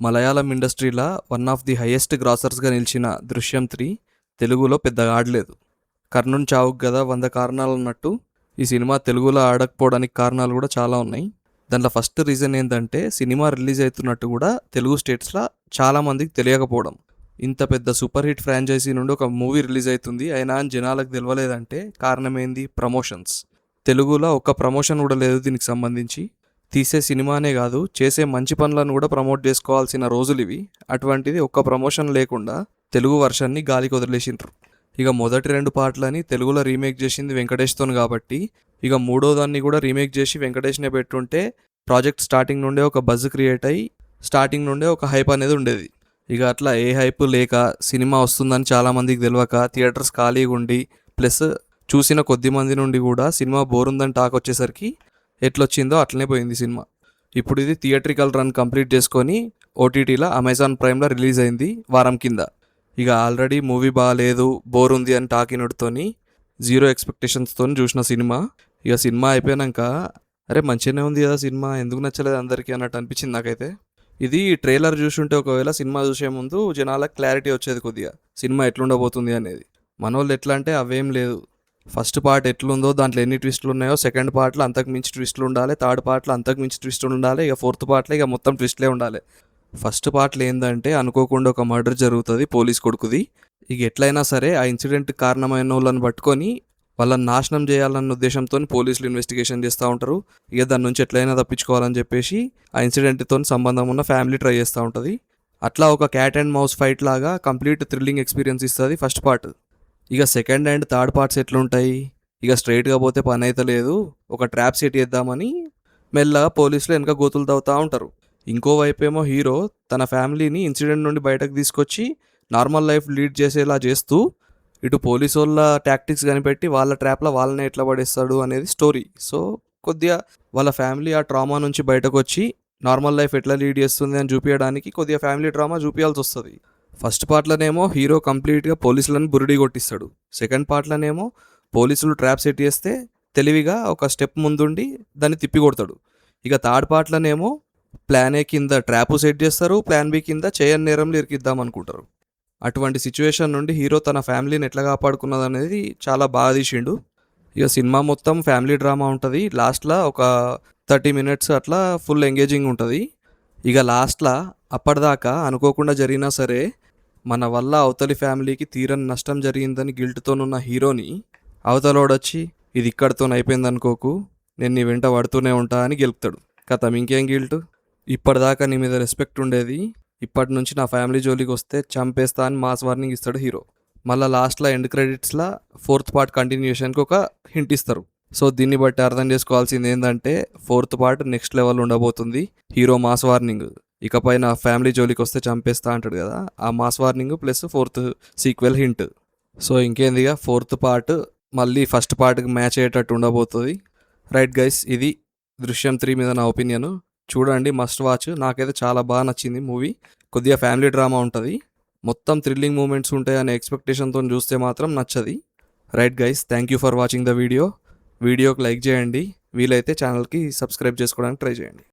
మలయాళం ఇండస్ట్రీలో one of the highest గ్రాసర్స్గా నిలిచిన దృశ్యం 3 తెలుగులో పెద్దగా ఆడలేదు. కర్ణుని చావుకు గదా 100 కారణాలు అన్నట్టు ఈ సినిమా తెలుగులో ఆడకపోవడానికి కారణాలు కూడా చాలా ఉన్నాయి. దాంట్లో ఫస్ట్ రీజన్ ఏంటంటే సినిమా రిలీజ్ అవుతున్నట్టు కూడా తెలుగు స్టేట్స్లో చాలామందికి తెలియకపోవడం. ఇంత పెద్ద సూపర్ హిట్ ఫ్రాంచైజీ నుండి ఒక మూవీ రిలీజ్ అవుతుంది అయినా జనాలకు తెలియలేదంటే కారణం ఏంది? ప్రమోషన్స్. తెలుగులో ఒక్క ప్రమోషన్ కూడా లేదు దీనికి సంబంధించి. తీసే సినిమానే కాదు, చేసే మంచి పనులను కూడా ప్రమోట్ చేసుకోవాల్సిన రోజులు ఇవి. అటువంటిది ఒక్క ప్రమోషన్ లేకుండా తెలుగు వర్షన్ని గాలికి వదిలేసిండ్రు. ఇక మొదటి 2 పార్ట్లని తెలుగులో రీమేక్ చేసింది వెంకటేష్తోని కాబట్టి ఇక మూడో దాన్ని కూడా రీమేక్ చేసి వెంకటేష్నే పెట్టుంటే ప్రాజెక్ట్ స్టార్టింగ్ నుండే ఒక బజ్ క్రియేట్ అయ్యి స్టార్టింగ్ నుండే ఒక హైప్ అనేది ఉండేది. ఇక అట్లా ఏ హైప్ లేక సినిమా వస్తుందని చాలామందికి తెలియక థియేటర్స్ ఖాళీగా ఉండి ప్లస్ చూసిన కొద్ది మంది నుండి కూడా సినిమా బోర్ ఉందని టాక్ వచ్చేసరికి ఎట్లొచ్చిందో అట్లనే పోయింది సినిమా. ఇప్పుడు ఇది థియేట్రికల్ రన్ కంప్లీట్ చేసుకొని ఓటీటీలో అమెజాన్ ప్రైమ్లో రిలీజ్ అయింది వారం కింద. ఇక ఆల్రెడీ మూవీ బాగాలేదు, బోర్ ఉంది అని టాకినోడితోని జీరో ఎక్స్పెక్టేషన్స్తో చూసిన సినిమా. ఇక సినిమా అయిపోయాక అరే మంచిగానే ఉంది కదా సినిమా, ఎందుకు నచ్చలేదు అందరికీ అన్నట్టు అనిపించింది నాకైతే. ఇది ట్రైలర్ చూసుంటే ఒకవేళ సినిమా చూసే ముందు జనాలకు క్లారిటీ వచ్చేది కొద్దిగా సినిమా ఎట్లుండబోతుంది అనేది. మనోళ్ళు ఎట్లా అంటే అవేం లేదు, ఫస్ట్ పార్ట్ ఎట్లుందో దాంట్లో ఎన్ని ట్విస్టులు ఉన్నాయో సెకండ్ పార్ట్లో అంతకు మించి ట్విస్టులు ఉండాలి, థర్డ్ పార్ట్లో అంతకు మించి ట్విస్టులు ఉండాలి, ఇక ఫోర్త్ పార్ట్లో ఇక మొత్తం ట్విస్ట్లే ఉండాలి. ఫస్ట్ పార్ట్లో ఏంటంటే అనుకోకుండా ఒక మర్డర్ జరుగుతుంది పోలీస్ కొడుకుది. ఇక ఎట్లయినా సరే ఆ ఇన్సిడెంట్ కారణమైన వాళ్ళని పట్టుకొని వాళ్ళని నాశనం చేయాలన్న ఉద్దేశంతో పోలీసులు ఇన్వెస్టిగేషన్ చేస్తూ ఉంటారు. ఇక దాని నుంచి ఎట్లయినా తప్పించుకోవాలని చెప్పేసి ఆ ఇన్సిడెంట్తో సంబంధం ఉన్న ఫ్యామిలీ ట్రై చేస్తూ ఉంటుంది. అట్లా ఒక క్యాట్ అండ్ మౌస్ ఫైట్ లాగా కంప్లీట్ థ్రిల్లింగ్ ఎక్స్పీరియన్స్ ఇస్తుంది ఫస్ట్ పార్ట్. ఇక సెకండ్ అండ్ థర్డ్ పార్ట్స్ ఎట్లుంటాయి, ఇక స్ట్రైట్గా పోతే పని అయితే లేదు, ఒక ట్రాప్ సెట్ చేద్దామని మెల్లగా పోలీసులు వెనక గోతులు తవ్వుతూ ఉంటారు. ఇంకోవైపు ఏమో హీరో తన ఫ్యామిలీని ఇన్సిడెంట్ నుండి బయటకు తీసుకొచ్చి నార్మల్ లైఫ్ లీడ్ చేసేలా చేస్తూ ఇటు పోలీసు వాళ్ళ టాక్టిక్స్ కనిపెట్టి వాళ్ళ ట్రాప్లో వాళ్ళనే ఎట్లా పడేస్తాడు అనేది స్టోరీ. సో కొద్దిగా వాళ్ళ ఫ్యామిలీ ఆ ట్రామా నుంచి బయటకు వచ్చి నార్మల్ లైఫ్ ఎట్లా లీడ్ చేస్తుంది అని చూపించడానికి కొద్దిగా ఫ్యామిలీ డ్రామా చూపించాల్సి వస్తుంది. ఫస్ట్ పార్ట్లోనేమో హీరో కంప్లీట్గా పోలీసులను బురిడి కొట్టిస్తాడు. సెకండ్ పార్ట్లోనేమో పోలీసులు ట్రాప్ సెట్ చేస్తే తెలివిగా ఒక స్టెప్ ముందుండి దాన్ని తిప్పి కొడతాడు. ఇక థర్డ్ పార్ట్లోనేమో ప్లాన్ ఏ కింద ట్రాప్ సెట్ చేస్తారు, ప్లాన్ బి కింద చేయని నేరంలో ఇరికిద్దాం అనుకుంటారు. అటువంటి సిచ్యువేషన్ నుండి హీరో తన ఫ్యామిలీని ఎట్లా కాపాడుకున్నది అనేది చాలా బాగా తీసిండు. ఇక సినిమా మొత్తం ఫ్యామిలీ డ్రామా ఉంటుంది. లాస్ట్లో ఒక 30 మినిట్స్ అట్లా ఫుల్ ఎంగేజింగ్ ఉంటుంది. ఇక లాస్ట్లో అప్పటిదాకా అనుకోకుండా జరిగినా సరే మన వల్ల అవతలి ఫ్యామిలీకి తీరని నష్టం జరిగిందని గిల్ట్తోనున్న హీరోని అవతలోడొచ్చి ఇది ఇక్కడితో అయిపోయింది అనుకోకు, నేను నీ వెంట పడుతూనే ఉంటా అని గెలుపుతాడు. కథం ఇంకేం గిల్ట్, ఇప్పటిదాకా నీ మీద రెస్పెక్ట్ ఉండేది, ఇప్పటి నుంచి నా ఫ్యామిలీ జోలికి వస్తే చంపేస్తా అని మాస్ వార్నింగ్ ఇస్తాడు హీరో. మళ్ళీ లాస్ట్లో ఎండ్ క్రెడిట్స్లో ఫోర్త్ పార్ట్ కంటిన్యూషన్కి ఒక హింట్ ఇస్తారు. సో దీన్ని బట్టి అర్థం చేసుకోవాల్సింది ఏంటంటే ఫోర్త్ పార్ట్ నెక్స్ట్ లెవెల్ ఉండబోతుంది. హీరో మాస్ వార్నింగ్ ఇకపై నా ఫ్యామిలీ జోలికి వస్తే చంపేస్తా అంటాడు కదా, ఆ mass warning plus fourth sequel hint. So ఇంకేందిగా ఫోర్త్ పార్ట్ మళ్ళీ ఫస్ట్ పార్ట్కి మ్యాచ్ అయ్యేటట్టు ఉండబోతుంది. రైట్ గైస్, ఇది దృశ్యం 3 మీద నా ఒపీనియన్. చూడండి, మస్ట్ వాచ్. నాకైతే చాలా బాగా నచ్చింది మూవీ. కొద్దిగా ఫ్యామిలీ డ్రామా ఉంటుంది, మొత్తం థ్రిల్లింగ్ మూమెంట్స్ ఉంటాయి అనే ఎక్స్పెక్టేషన్తో చూస్తే మాత్రం నచ్చది. Right guys, thank you for watching the వీడియోకి లైక్ చేయండి, వీలైతే ఛానల్కి సబ్స్క్రైబ్ చేసుకోవడానికి ట్రై చేయండి.